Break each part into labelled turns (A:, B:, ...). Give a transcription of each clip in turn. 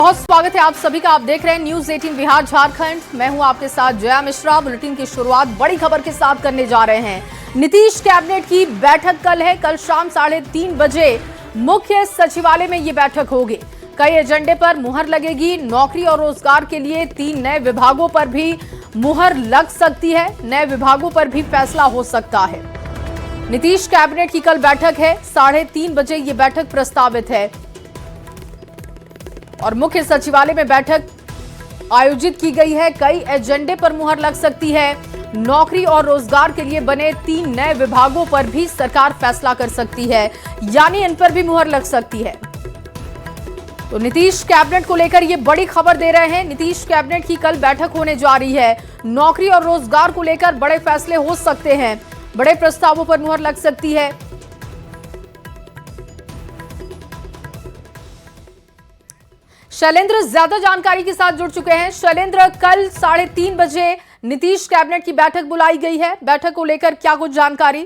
A: बहुत स्वागत है आप सभी का। आप देख रहे हैं न्यूज 18 बिहार झारखंड। मैं हूं आपके साथ जया मिश्रा। बुलेटिन की शुरुआत बड़ी खबर के साथ करने जा रहे हैं। नीतीश कैबिनेट की बैठक कल है। कल शाम 3:30 बजे मुख्य सचिवालय में ये बैठक होगी। कई एजेंडे पर मुहर लगेगी। नौकरी और रोजगार के लिए 3 नए विभागों पर भी मुहर लग सकती है। नए विभागों पर भी फैसला हो सकता है। नीतीश कैबिनेट की कल बैठक है। 3:30 बजे ये बैठक प्रस्तावित है और मुख्य सचिवालय में बैठक आयोजित की गई है। कई एजेंडे पर मुहर लग सकती है। नौकरी और रोजगार के लिए बने 3 नए विभागों पर भी सरकार फैसला कर सकती है, यानी इन पर भी मुहर लग सकती है। तो नीतीश कैबिनेट को लेकर ये बड़ी खबर दे रहे हैं। नीतीश कैबिनेट की कल बैठक होने जा रही है। नौकरी और रोजगार को लेकर बड़े फैसले हो सकते हैं। बड़े प्रस्तावों पर मुहर लग सकती है। शैलेंद्र ज्यादा जानकारी के साथ जुड़ चुके हैं। शैलेंद्र, कल 3:30 बजे नीतीश कैबिनेट की बैठक बुलाई गई है। बैठक को लेकर क्या कुछ जानकारी?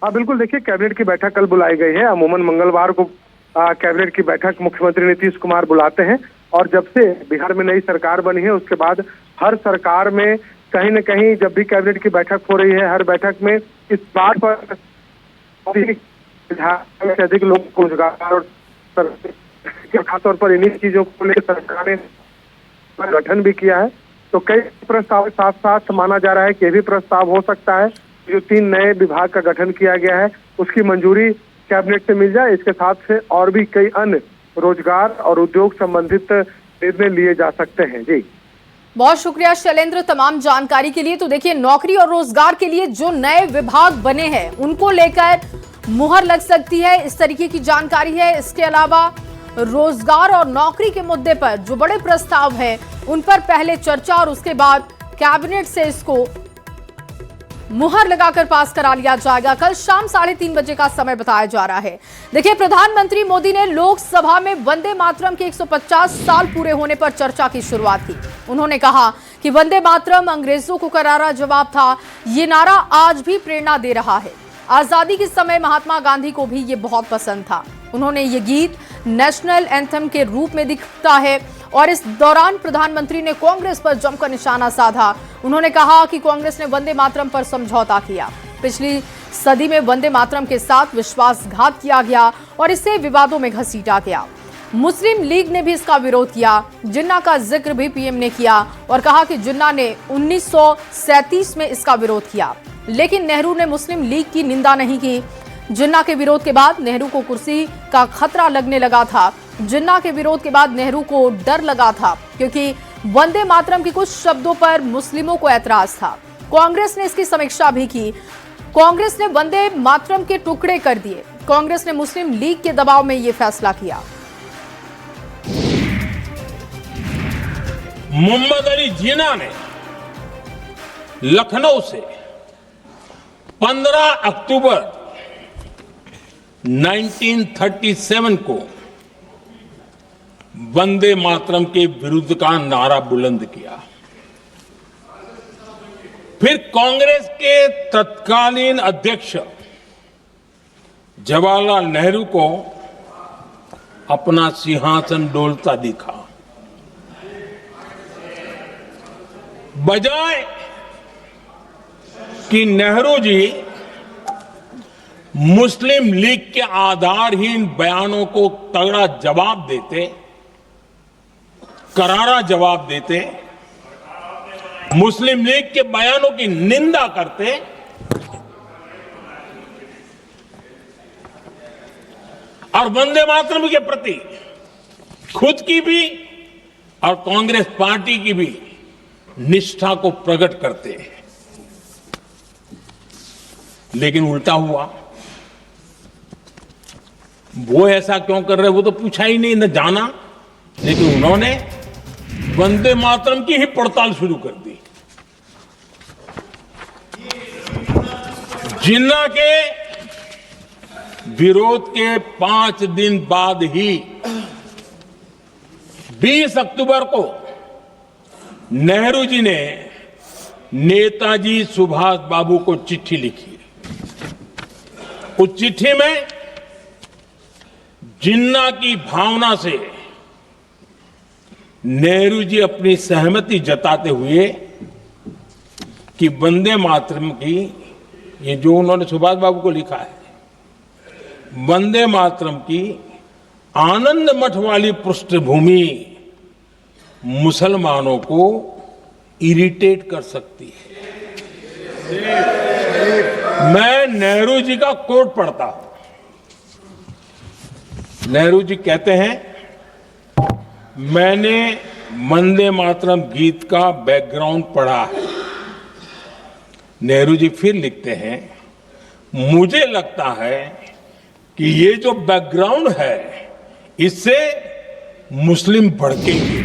B: हाँ बिल्कुल, देखिए कैबिनेट की बैठक कल बुलाई गई है। अमूमन मंगलवार को कैबिनेट की बैठक मुख्यमंत्री नीतीश कुमार बुलाते हैं और जब से बिहार में नई सरकार बनी है उसके बाद हर सरकार में कहीं न कहीं जब भी कैबिनेट की बैठक हो रही है, हर बैठक में इस बात पर अधिक लोगों को रोजगार और खासतौर पर इन्हीं चीजों को लेकर सरकार ने गठन भी किया है। तो कई प्रस्ताव साथ साथ माना जा रहा है कि ये भी प्रस्ताव हो सकता है जो 3 नए विभाग का गठन किया गया है उसकी मंजूरी कैबिनेट से मिल जाए। इसके साथ से और भी कई अन्य रोजगार और उद्योग संबंधित निर्णय लिए जा सकते हैं। जी
A: बहुत शुक्रिया शैलेंद्र तमाम जानकारी के लिए। तो देखिए, नौकरी और रोजगार के लिए जो नए विभाग बने हैं उनको लेकर मुहर लग सकती है, इस तरीके की जानकारी है। इसके अलावा रोजगार और नौकरी के मुद्दे पर जो बड़े प्रस्ताव हैं उन पर पहले चर्चा और उसके बाद कैबिनेट से इसको मुहर लगाकर पास करा लिया जाएगा। कल शाम 3:30 बजे का समय बताया जा रहा है। देखिए, प्रधानमंत्री मोदी ने लोकसभा में वंदे मातरम के 150 साल पूरे होने पर चर्चा की शुरुआत की। उन्होंने कहा कि वंदे मातरम अंग्रेजों को करारा जवाब था। ये नारा आज भी प्रेरणा दे रहा है। आजादी के समय महात्मा गांधी को भी ये बहुत पसंद था। उन्होंने ये गीत नेशनल एंथम के रूप में दिखता है और इस दौरान प्रधानमंत्री ने कांग्रेस पर जमकर निशाना साधा। उन्होंने कहा कि कांग्रेस ने वंदे मातरम पर समझौता किया। पिछली सदी में वंदे मातरम के साथ विश्वासघात किया गया और इसे विवादों में घसीटा गया। मुस्लिम लीग ने भी इसका विरोध किया। जिन्ना का जिक्र भी पीएम ने किया और कहा कि जिन्ना ने 1937 में इसका विरोध किया, लेकिन नेहरू ने मुस्लिम लीग की निंदा नहीं की। जिन्ना के विरोध के बाद नेहरू को कुर्सी का खतरा लगने लगा था। जिन्ना के विरोध के बाद नेहरू को डर लगा था क्योंकि वंदे मातरम के कुछ शब्दों पर मुस्लिमों को ऐतराज था। कांग्रेस ने इसकी समीक्षा भी की। कांग्रेस ने वंदे मातरम के टुकड़े कर दिए। कांग्रेस ने मुस्लिम लीग के दबाव में यह फैसला किया।
C: मोहम्मद अली जिन्ना ने लखनऊ से 15 अक्टूबर 1937 को वंदे मातरम के विरुद्ध का नारा बुलंद किया। फिर कांग्रेस के तत्कालीन अध्यक्ष जवाहरलाल नेहरू को अपना सिंहासन डोलता दिखा। बजाय कि नेहरू जी मुस्लिम लीग के आधारहीन बयानों को तगड़ा जवाब देते, करारा जवाब देते, मुस्लिम लीग के बयानों की निंदा करते, और वंदे मातरम के प्रति खुद की भी और कांग्रेस पार्टी की भी निष्ठा को प्रकट करते हैं। लेकिन उल्टा हुआ। वो ऐसा क्यों कर रहे, वो तो पूछा ही नहीं, न जाना। लेकिन उन्होंने वंदे मातरम की ही पड़ताल शुरू कर दी। जिन्ना के विरोध के 5 दिन बाद ही 20 अक्टूबर को नेहरू जी ने नेताजी सुभाष बाबू को चिट्ठी लिखी। उस चिट्ठी में जिन्ना की भावना से नेहरू जी अपनी सहमति जताते हुए कि वंदे मातरम की, ये जो उन्होंने सुभाष बाबू को लिखा है, वंदे मातरम की आनंद मठ वाली पृष्ठभूमि मुसलमानों को इरिटेट कर सकती है। मैं नेहरू जी का कोट पढ़ता हूं। नेहरू जी कहते हैं, मैंने वंदे मातरम गीत का बैकग्राउंड पढ़ा है। नेहरू जी फिर लिखते हैं, मुझे लगता है कि ये जो बैकग्राउंड है इससे मुस्लिम भड़केंगे।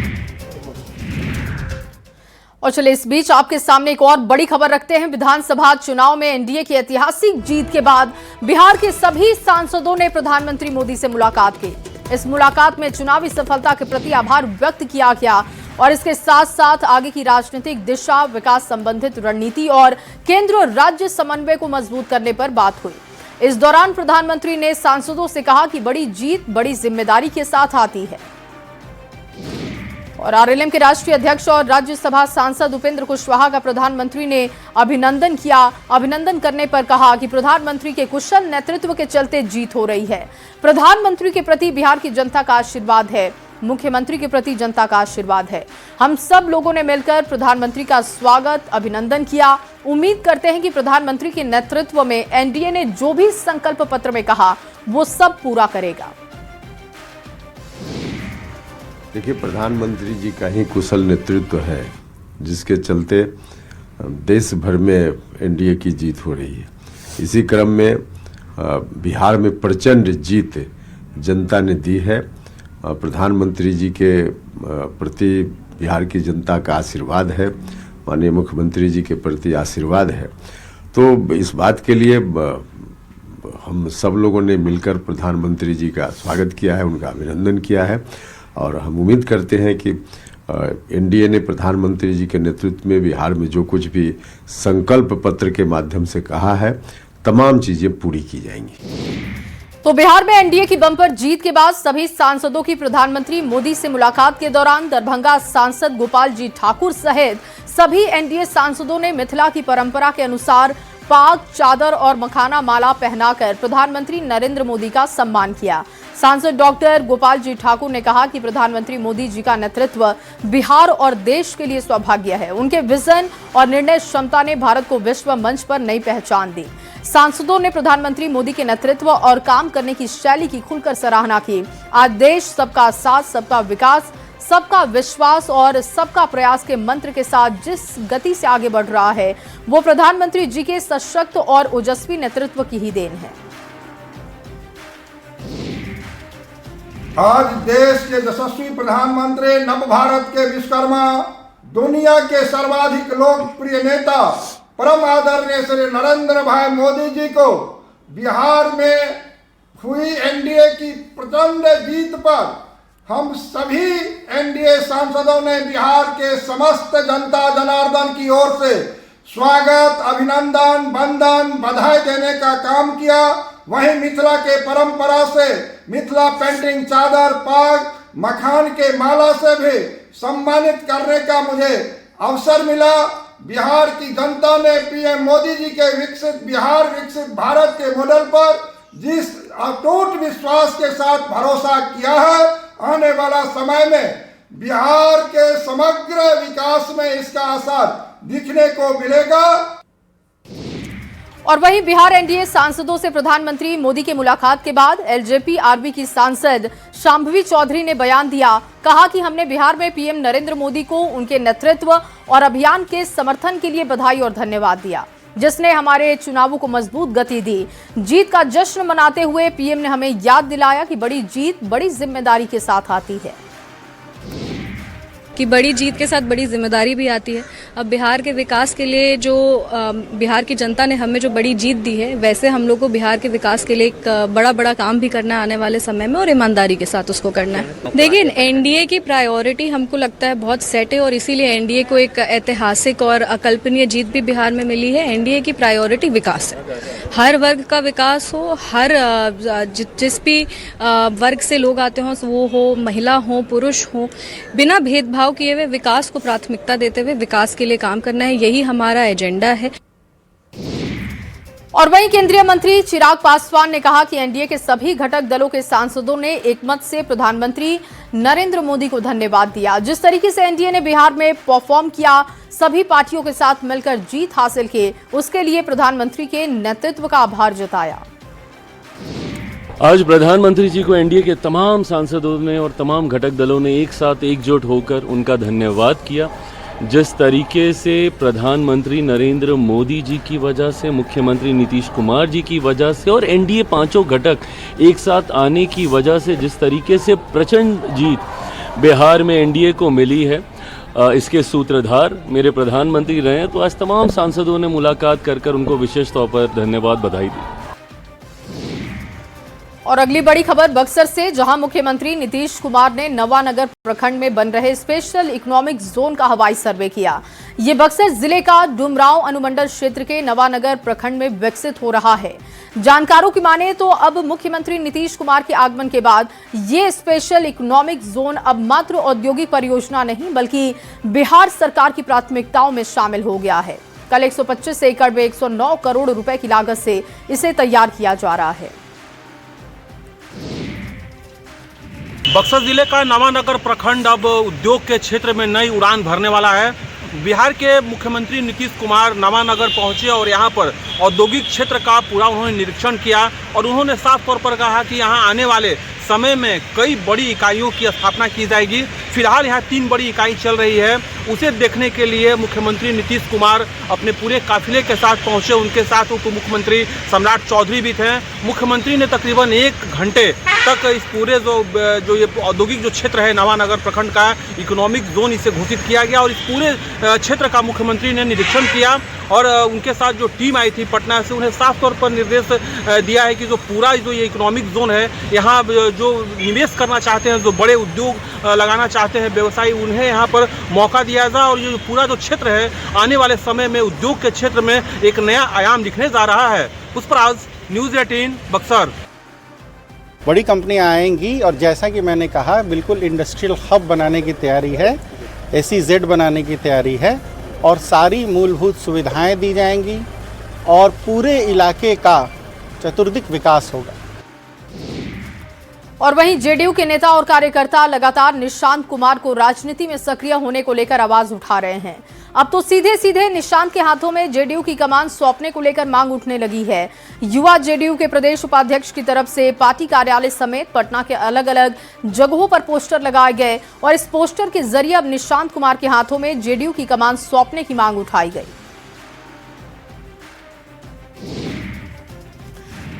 A: और चलिए इस बीच आपके सामने एक और बड़ी खबर रखते हैं। विधानसभा चुनाव में एनडीए की ऐतिहासिक जीत के बाद बिहार के सभी सांसदों ने प्रधानमंत्री मोदी से मुलाकात की। इस मुलाकात में चुनावी सफलता के प्रति आभार व्यक्त किया गया और इसके साथ साथ आगे की राजनीतिक दिशा, विकास संबंधित रणनीति और केंद्र और राज्य समन्वय को मजबूत करने पर बात हुई। इस दौरान प्रधानमंत्री ने सांसदों से कहा कि बड़ी जीत बड़ी जिम्मेदारी के साथ आती है। और आरएलएम के राष्ट्रीय अध्यक्ष और राज्यसभा सांसद उपेंद्र कुशवाहा का प्रधानमंत्री ने अभिनंदन किया। अभिनंदन करने पर कहा कि प्रधानमंत्री के कुशल नेतृत्व के चलते जीत हो रही है। प्रधानमंत्री के प्रति बिहार की जनता का आशीर्वाद है, मुख्यमंत्री के प्रति जनता का आशीर्वाद है। हम सब लोगों ने मिलकर प्रधानमंत्री का स्वागत, अभिनंदन किया। उम्मीद करते हैं कि प्रधानमंत्री के नेतृत्व में एनडीए ने जो भी संकल्प पत्र में कहा वो सब पूरा करेगा।
D: देखिए, प्रधानमंत्री जी का ही कुशल नेतृत्व है जिसके चलते देश भर में एनडीए की जीत हो रही है। इसी क्रम में बिहार में प्रचंड जीत जनता ने दी है। प्रधानमंत्री जी के प्रति बिहार की जनता का आशीर्वाद है, माननीय मुख्यमंत्री जी के प्रति आशीर्वाद है। तो इस बात के लिए हम सब लोगों ने मिलकर प्रधानमंत्री जी का स्वागत किया है, उनका अभिनंदन किया है और हम उम्मीद करते हैं कि एनडीए ने प्रधानमंत्री जी के नेतृत्व में बिहार में जो कुछ भी संकल्प पत्र के माध्यम से कहा है, तमाम चीजें पूरी की जाएंगी।
A: तो बिहार में एनडीए की बम्पर जीत के बाद सभी सांसदों की प्रधानमंत्री मोदी से मुलाकात के दौरान दरभंगा सांसद गोपाल जी ठाकुर सहित सभी एनडीए सांसदों ने मिथिला की परंपरा के अनुसार पाग, चादर और मखाना माला पहनाकर प्रधानमंत्री नरेंद्र मोदी का सम्मान किया। सांसद डॉक्टर गोपाल जी ठाकुर ने कहा कि प्रधानमंत्री मोदी जी का नेतृत्व बिहार और देश के लिए सौभाग्य है। उनके विजन और निर्णय क्षमता ने भारत को विश्व मंच पर नई पहचान दी। सांसदों ने प्रधानमंत्री मोदी के नेतृत्व और काम करने की शैली की खुलकर सराहना की। आज देश सबका साथ, सबका विकास, सबका विश्वास और सबका प्रयास के मंत्र के साथ जिस गति से आगे बढ़ रहा है वो प्रधानमंत्री जी के सशक्त और ओजस्वी नेतृत्व की ही देन है।
E: आज देश के यशस्वी प्रधानमंत्री, नव भारत के विश्वकर्मा, दुनिया के सर्वाधिक लोकप्रिय नेता, परम आदरणीय श्री नरेंद्र भाई मोदी जी को बिहार में हुई एनडीए की प्रचंड जीत पर हम सभी एनडीए सांसदों ने बिहार के समस्त जनता जनार्दन की ओर से स्वागत, अभिनंदन, वंदन, बधाई देने का काम किया। वहीं मिथिला के परंपरा से मिथिला पेंटिंग, चादर, पाग, मखान के माला से भी सम्मानित करने का मुझे अवसर मिला। बिहार की जनता ने पीएम मोदी जी के विकसित बिहार, विकसित भारत के मॉडल पर जिस अटूट विश्वास के साथ भरोसा किया है, आने वाला समय में बिहार के समग्र विकास में इसका असर दिखने को मिलेगा।
A: और वहीं बिहार एनडीए सांसदों से प्रधानमंत्री मोदी की मुलाकात के बाद एलजेपी आरबी की सांसद शांभवी चौधरी ने बयान दिया। कहा कि हमने बिहार में पीएम नरेंद्र मोदी को उनके नेतृत्व और अभियान के समर्थन के लिए बधाई और धन्यवाद दिया, जिसने हमारे चुनावों को मजबूत गति दी। जीत का जश्न मनाते हुए पीएम ने हमें याद दिलाया कि बड़ी जीत बड़ी जिम्मेदारी के साथ आती है।
F: कि बड़ी जीत के साथ बड़ी जिम्मेदारी भी आती है। अब बिहार के विकास के लिए जो बिहार की जनता ने हमें जो बड़ी जीत दी है, वैसे हम लोग को बिहार के विकास के लिए एक बड़ा काम भी करना है आने वाले समय में, और ईमानदारी के साथ उसको करना है। देखिए, एनडीए की प्रायोरिटी हमको लगता है बहुत सेट है, और इसीलिए एनडीए को एक ऐतिहासिक और अकल्पनीय जीत भी बिहार में मिली है। एनडीए की प्रायोरिटी विकास है, हर वर्ग का विकास हो, हर जिस भी वर्ग से लोग आते हों, वो हो, महिला हो, पुरुष हो, बिना भेदभाव किए हुए विकास को प्राथमिकता देते हुए विकास के लिए काम करना है, यही हमारा एजेंडा है।
A: और वहीं केंद्रीय मंत्री चिराग पासवान ने कहा कि एनडीए के सभी घटक दलों के सांसदों ने एकमत से प्रधानमंत्री नरेंद्र मोदी को धन्यवाद दिया। जिस तरीके से एनडीए ने बिहार में परफॉर्म किया, सभी पार्टियों के साथ मिलकर जीत हासिल की, उसके लिए प्रधानमंत्री के नेतृत्व का आभार जताया।
G: आज प्रधानमंत्री जी को एनडीए के तमाम सांसदों ने और तमाम घटक दलों ने एक साथ एकजुट होकर उनका धन्यवाद किया। जिस तरीके से प्रधानमंत्री नरेंद्र मोदी जी की वजह से, मुख्यमंत्री नीतीश कुमार जी की वजह से और एनडीए पांचों घटक एक साथ आने की वजह से जिस तरीके से प्रचंड जीत बिहार में एनडीए को मिली है, इसके सूत्रधार मेरे प्रधानमंत्री रहे हैं। तो आज तमाम सांसदों ने मुलाकात कर उनको विशेष तौर पर धन्यवाद, बधाई दी।
A: और अगली बड़ी खबर बक्सर से, जहां मुख्यमंत्री नीतीश कुमार ने नवानगर प्रखंड में बन रहे स्पेशल इकोनॉमिक जोन का हवाई सर्वे किया। ये बक्सर जिले का डुमरांव अनुमंडल क्षेत्र के नवानगर प्रखंड में विकसित हो रहा है। जानकारों की माने तो अब मुख्यमंत्री नीतीश कुमार के आगमन के बाद ये स्पेशल इकोनॉमिक जोन अब मात्र औद्योगिक परियोजना नहीं, बल्कि बिहार सरकार की प्राथमिकताओं में शामिल हो गया है। कल 125 एकड़ में 109 करोड़ रुपए की लागत से इसे तैयार किया जा रहा है।
H: बक्सर जिले का नवानगर प्रखंड अब उद्योग के क्षेत्र में नई उड़ान भरने वाला है। बिहार के मुख्यमंत्री नीतीश कुमार नवानगर पहुंचे और यहां पर औद्योगिक क्षेत्र का पूरा उन्होंने निरीक्षण किया और उन्होंने साफ तौर पर कहा कि यहां आने वाले समय में कई बड़ी इकाइयों की स्थापना की जाएगी। फिलहाल यहाँ 3 बड़ी इकाई चल रही है, उसे देखने के लिए मुख्यमंत्री नीतीश कुमार अपने पूरे काफिले के साथ पहुंचे। उनके साथ उप मुख्यमंत्री सम्राट चौधरी भी थे। मुख्यमंत्री ने तकरीबन 1 घंटे तक इस पूरे जो ये औद्योगिक जो क्षेत्र है नवानगर प्रखंड का इकोनॉमिक जोन इसे घोषित किया गया और इस पूरे क्षेत्र का मुख्यमंत्री ने निरीक्षण किया और उनके साथ जो टीम आई थी पटना से, उन्हें साफ तौर पर निर्देश दिया है कि जो पूरा जो ये इकोनॉमिक जोन है, यहाँ जो निवेश करना चाहते हैं, जो बड़े उद्योग लगाना चाहते हैं व्यवसायी, उन्हें यहाँ पर मौका दिया जाए और ये पूरा जो क्षेत्र है आने वाले समय में उद्योग के क्षेत्र में एक नया आयाम दिखने जा रहा है। पुष्पराज, न्यूज़ 18 बक्सर।
I: बड़ी कंपनियां आएंगी और जैसा कि मैंने कहा बिल्कुल इंडस्ट्रियल हब बनाने की तैयारी है, SEZ बनाने की तैयारी है और सारी मूलभूत सुविधाएं दी जाएंगी और पूरे इलाके का चतुर्दिक विकास होगा।
A: और वहीं जेडीयू के नेता और कार्यकर्ता लगातार निशांत कुमार को राजनीति में सक्रिय होने को लेकर आवाज उठा रहे हैं। अब तो सीधे सीधे निशांत के हाथों में जेडीयू की कमान सौंपने को लेकर मांग उठने लगी है। युवा जेडीयू के प्रदेश उपाध्यक्ष की तरफ से पार्टी कार्यालय समेत पटना के अलग अलग जगहों पर पोस्टर लगाए गए और इस पोस्टर के जरिए अब निशांत कुमार के हाथों में जेडीयू की कमान सौंपने की मांग उठाई गई।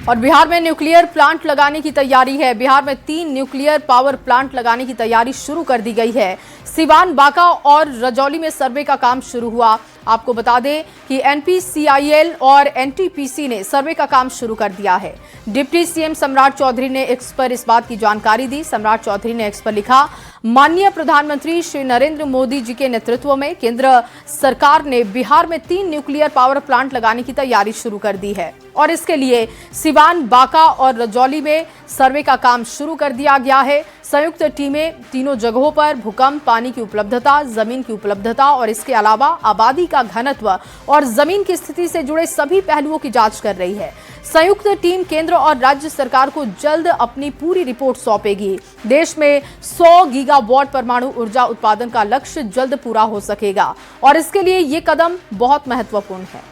A: और बिहार में न्यूक्लियर प्लांट लगाने की तैयारी है। बिहार में 3 न्यूक्लियर पावर प्लांट लगाने की तैयारी शुरू कर दी गई है। सिवान, बांका और रजौली में सर्वे का काम शुरू हुआ। आपको बता दें कि NPCIL और NTPC ने सर्वे का काम शुरू कर दिया है। डिप्टी सीएम सम्राट चौधरी ने एक्स पर इस बात की जानकारी दी। सम्राट चौधरी ने एक्स पर लिखा, माननीय प्रधानमंत्री श्री नरेंद्र मोदी जी के नेतृत्व में केंद्र सरकार ने बिहार में 3 न्यूक्लियर पावर प्लांट लगाने की तैयारी शुरू कर दी है और इसके लिए सिवान, बांका और रजौली में सर्वे का काम शुरू कर दिया गया है। संयुक्त टीमें तीनों जगहों पर भूकंप, पानी की उपलब्धता, जमीन की उपलब्धता और इसके अलावा आबादी का घनत्व और जमीन की स्थिति से जुड़े सभी पहलुओं की जांच कर रही है। संयुक्त टीम केंद्र और राज्य सरकार को जल्द अपनी पूरी रिपोर्ट सौंपेगी। देश में 100 गीगावाट परमाणु ऊर्जा उत्पादन का लक्ष्य जल्द पूरा हो सकेगा और इसके लिए ये कदम बहुत महत्वपूर्ण है।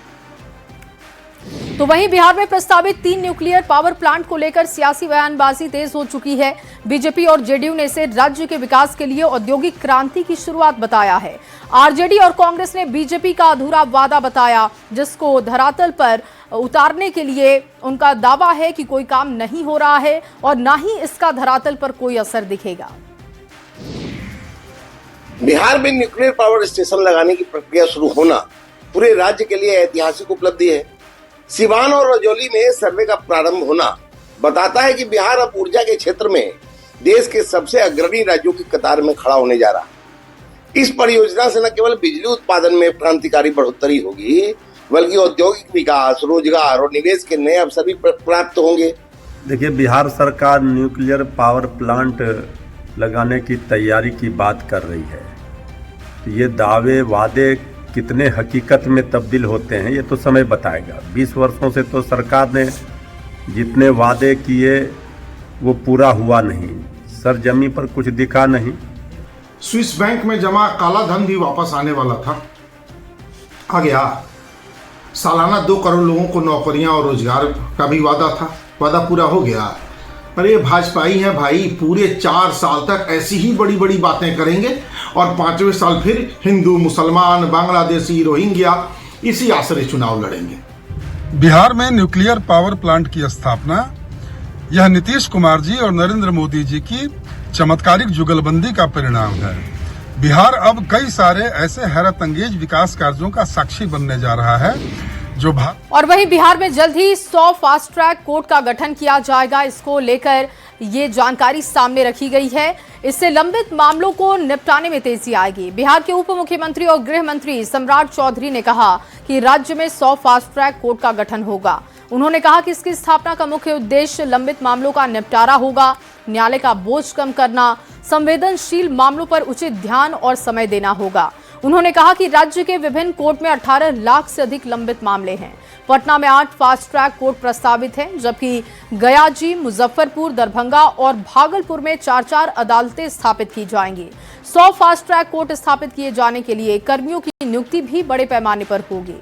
A: तो वहीं बिहार में प्रस्तावित 3 न्यूक्लियर पावर प्लांट को लेकर सियासी बयानबाजी तेज हो चुकी है। बीजेपी और जेडीयू ने इसे राज्य के विकास के लिए औद्योगिक क्रांति की शुरुआत बताया है। आरजेडी और कांग्रेस ने बीजेपी का अधूरा वादा बताया, जिसको धरातल पर उतारने के लिए उनका दावा है कि कोई काम नहीं हो रहा है और ना ही इसका धरातल पर कोई असर दिखेगा।
J: बिहार में न्यूक्लियर पावर स्टेशन लगाने की प्रक्रिया शुरू होना पूरे राज्य के लिए ऐतिहासिक उपलब्धि है। सिवान और रजौली में सर्वे का प्रारंभ होना बताता है कि बिहार अब ऊर्जा के क्षेत्र में देश के सबसे अग्रणी राज्यों की कतार में खड़ा होने जा रहा है। इस परियोजना से न केवल बिजली उत्पादन में क्रांतिकारी बढ़ोतरी होगी, बल्कि औद्योगिक विकास, रोजगार और निवेश के नए अवसर भी प्राप्त होंगे।
K: देखिए, बिहार सरकार न्यूक्लियर पावर प्लांट लगाने की तैयारी की बात कर रही है। ये दावे वादे कितने हकीकत में तब्दील होते हैं ये तो समय बताएगा। 20 वर्षों से तो सरकार ने जितने वादे किए वो पूरा हुआ नहीं, सरजमी पर कुछ दिखा नहीं।
E: स्विस बैंक में जमा काला धन भी वापस आने वाला था, आ गया। सालाना 2 करोड़ लोगों को नौकरियां और रोजगार का भी वादा था, वादा पूरा हो गया। पर ये भाजपाई हैं भाई, पूरे 4 साल तक ऐसी ही बड़ी बड़ी बातें करेंगे और 5वें साल फिर हिंदू, मुसलमान, बांग्लादेशी, रोहिंग्या इसी आसरे चुनाव लड़ेंगे।
L: बिहार में न्यूक्लियर पावर प्लांट की स्थापना यह नीतीश कुमार जी और नरेंद्र मोदी जी की चमत्कारिक जुगलबंदी का परिणाम है। बिहार अब कई सारे ऐसे हैरत अंगेज विकास कार्यों का साक्षी बनने जा रहा है जो
A: और वहीं बिहार में जल्द ही 100 फास्ट ट्रैक कोर्ट का गठन किया जाएगा। इसको लेकर ये जानकारी सामने रखी गई है। इससे लंबित मामलों को निपटाने में तेजी आएगी। बिहार के उप मुख्यमंत्री और गृह मंत्री सम्राट चौधरी ने कहा कि राज्य में 100 फास्ट ट्रैक कोर्ट का गठन होगा। उन्होंने कहा कि इसकी स्थापना का मुख्य उद्देश्य लंबित मामलों का निपटारा होगा, न्यायालय का बोझ कम करना, संवेदनशील मामलों पर उचित ध्यान और समय देना होगा। उन्होंने कहा कि राज्य के विभिन्न कोर्ट में 18 लाख से अधिक लंबित मामले हैं। पटना में 8 फास्ट ट्रैक कोर्ट प्रस्तावित हैं, जबकि गयाजी, मुजफ्फरपुर, दरभंगा और भागलपुर में 4-4 अदालतें स्थापित की जाएंगी। 100 फास्ट ट्रैक कोर्ट स्थापित किए जाने के लिए कर्मियों की नियुक्ति भी बड़े पैमाने पर होगी।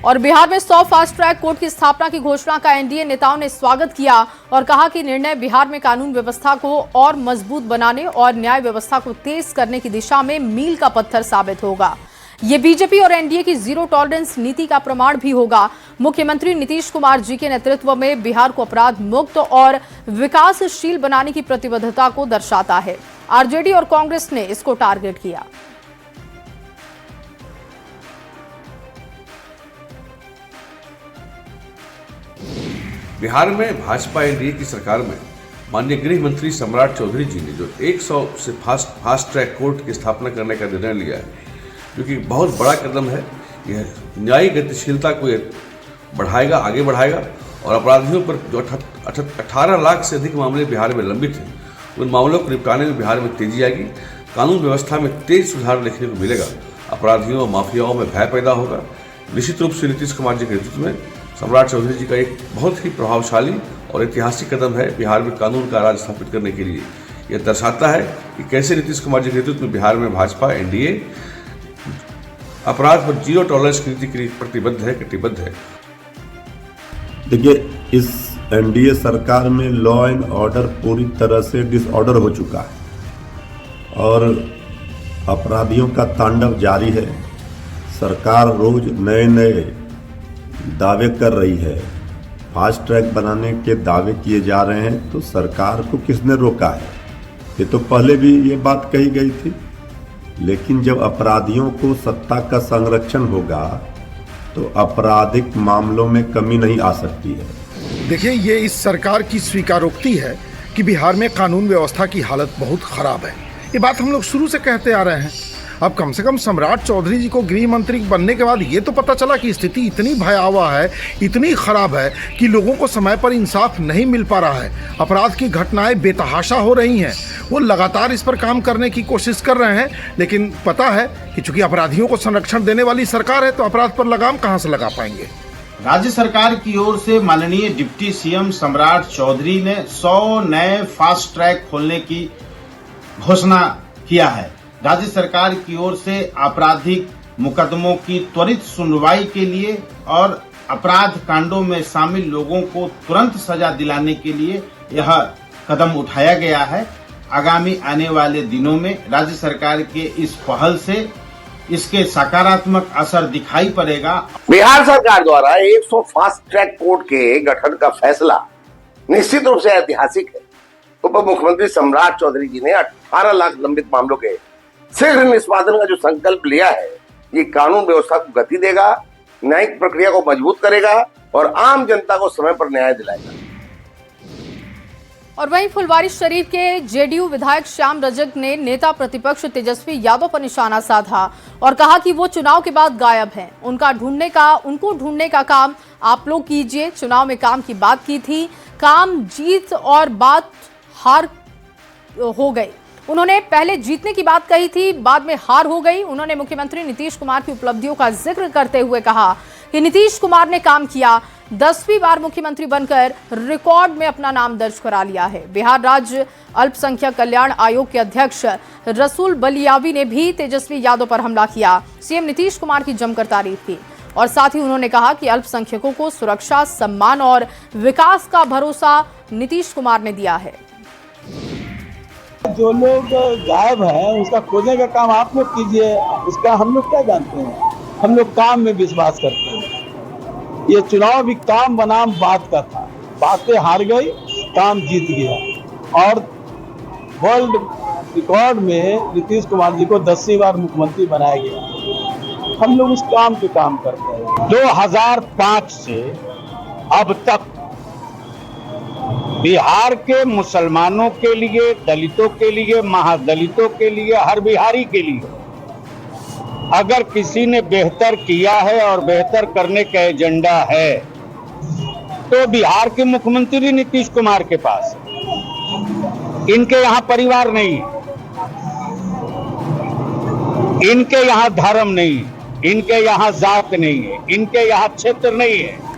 A: और बिहार में 100 फास्ट ट्रैक कोर्ट की स्थापना की घोषणा का एनडीए नेताओं ने स्वागत किया और कहा कि निर्णय बिहार में कानून व्यवस्था को और मजबूत बनाने और न्याय व्यवस्था को तेज करने की दिशा में मील का पत्थर साबित होगा। ये बीजेपी और एनडीए की जीरो टॉलरेंस नीति का प्रमाण भी होगा। मुख्यमंत्री नीतीश कुमार जी के नेतृत्व में बिहार को अपराध मुक्त और विकासशील बनाने की प्रतिबद्धता को दर्शाता है। आरजेडी और कांग्रेस ने इसको टारगेट किया।
M: बिहार में भाजपा एनडीए की सरकार में माननीय गृह मंत्री सम्राट चौधरी जी ने जो 100 से फास्ट ट्रैक कोर्ट की स्थापना करने का निर्णय लिया है, जो कि बहुत बड़ा कदम है। यह न्यायिक गतिशीलता को बढ़ाएगा, आगे बढ़ाएगा और अपराधियों पर जो 18 लाख से अधिक मामले बिहार में लंबित हैं, उन मामलों को निपटाने में बिहार में तेजी आएगी। कानून व्यवस्था में तेज सुधार देखने को मिलेगा। अपराधियों और माफियाओं में भय पैदा होगा। निश्चित रूप से नीतीश कुमार जी के नेतृत्व में सम्राट चौधरी जी का एक बहुत ही प्रभावशाली और ऐतिहासिक कदम है बिहार में कानून का राज स्थापित करने के लिए। यह दर्शाता है कि कैसे नीतीश कुमार जी के नेतृत्व में बिहार में भाजपा एनडीए अपराध पर जीरो टॉलरेंस नीति के लिए कटिबद्ध है।
K: देखिए, इस एनडीए सरकार में लॉ एंड ऑर्डर पूरी तरह से डिसऑर्डर हो चुका है और अपराधियों का तांडव जारी है। सरकार रोज नए नए दावे कर रही है। फास्ट ट्रैक बनाने के दावे किए जा रहे हैं, तो सरकार को किसने रोका है? ये तो पहले भी ये बात कही गई थी। लेकिन जब अपराधियों को सत्ता का संरक्षण होगा तो आपराधिक मामलों में कमी नहीं आ सकती है।
E: देखिए, ये इस सरकार की स्वीकारोक्ति है कि बिहार में कानून व्यवस्था की हालत बहुत खराब है। ये बात हम लोग शुरू से कहते आ रहे हैं। अब कम से कम सम्राट चौधरी जी को गृह मंत्री बनने के बाद ये तो पता चला कि स्थिति इतनी भयावह है, इतनी खराब है कि लोगों को समय पर इंसाफ नहीं मिल पा रहा है। अपराध की घटनाएं बेतहाशा हो रही हैं। वो लगातार इस पर काम करने की कोशिश कर रहे हैं, लेकिन पता है कि चूंकि अपराधियों को संरक्षण देने वाली सरकार है तो अपराध पर लगाम कहाँ से लगा पाएंगे।
N: राज्य सरकार की ओर से माननीय डिप्टी सीएम सम्राट चौधरी ने 100 नए फास्ट ट्रैक खोलने की घोषणा किया है। राज्य सरकार की ओर से आपराधिक मुकदमों की त्वरित सुनवाई के लिए और अपराध कांडों में शामिल लोगों को तुरंत सजा दिलाने के लिए यह कदम उठाया गया है। आगामी आने वाले दिनों में राज्य सरकार के इस पहल से इसके सकारात्मक असर दिखाई पड़ेगा।
J: बिहार सरकार द्वारा 100 फास्ट ट्रैक कोर्ट के गठन का फैसला निश्चित रूप से ऐतिहासिक है। उप मुख्यमंत्री सम्राट चौधरी जी ने 18 लाख लंबित मामलों के शीघ्र निष्पादन का जो संकल्प लिया है, ये कानून व्यवस्था को गति देगा, न्यायिक प्रक्रिया को मजबूत करेगा और आम जनता को समय पर न्याय दिलाएगा।
A: और वहीं फुलवारीशरीफ के जेडीयू विधायक श्याम रजक ने नेता प्रतिपक्ष तेजस्वी यादव पर निशाना साधा और कहा कि वो चुनाव के बाद गायब हैं। उनको ढूंढने का काम आप लोग कीजिए। चुनाव में काम की बात की थी, काम जीत और बात हार हो गई। उन्होंने पहले जीतने की बात कही थी, बाद में हार हो गई। उन्होंने मुख्यमंत्री नीतीश कुमार की उपलब्धियों का जिक्र करते हुए कहा कि नीतीश कुमार ने काम किया, 10वीं बार मुख्यमंत्री बनकर रिकॉर्ड में अपना नाम दर्ज करा लिया है। बिहार राज्य अल्पसंख्यक कल्याण आयोग के अध्यक्ष रसूल बलियावी ने भी तेजस्वी यादव पर हमला किया। सीएम नीतीश कुमार की जमकर तारीफ की और साथ ही उन्होंने कहा कि अल्पसंख्यकों को सुरक्षा, सम्मान और विकास का भरोसा नीतीश कुमार ने दिया है।
O: जो लोग गायब हैं उसका खोजने का काम आप लोग कीजिए, उसका हम लोग क्या जानते हैं। हम लोग काम में विश्वास करते हैं। ये चुनाव भी काम बनाम बात का था, बातें हार गई, काम जीत गया और वर्ल्ड रिकॉर्ड में नीतीश कुमार जी को 10वीं बार मुख्यमंत्री बनाया गया। हम लोग उस काम पे काम करते हैं।
N: 2005 से अब तक बिहार के मुसलमानों के लिए, दलितों के लिए, महादलितों के लिए, हर बिहारी के लिए अगर किसी ने बेहतर किया है और बेहतर करने का एजेंडा है तो बिहार के मुख्यमंत्री नीतीश कुमार के पास है। इनके यहाँ परिवार नहीं, इनके यहाँ धर्म नहीं, इनके यहाँ जात नहीं है, इनके यहाँ क्षेत्र नहीं है।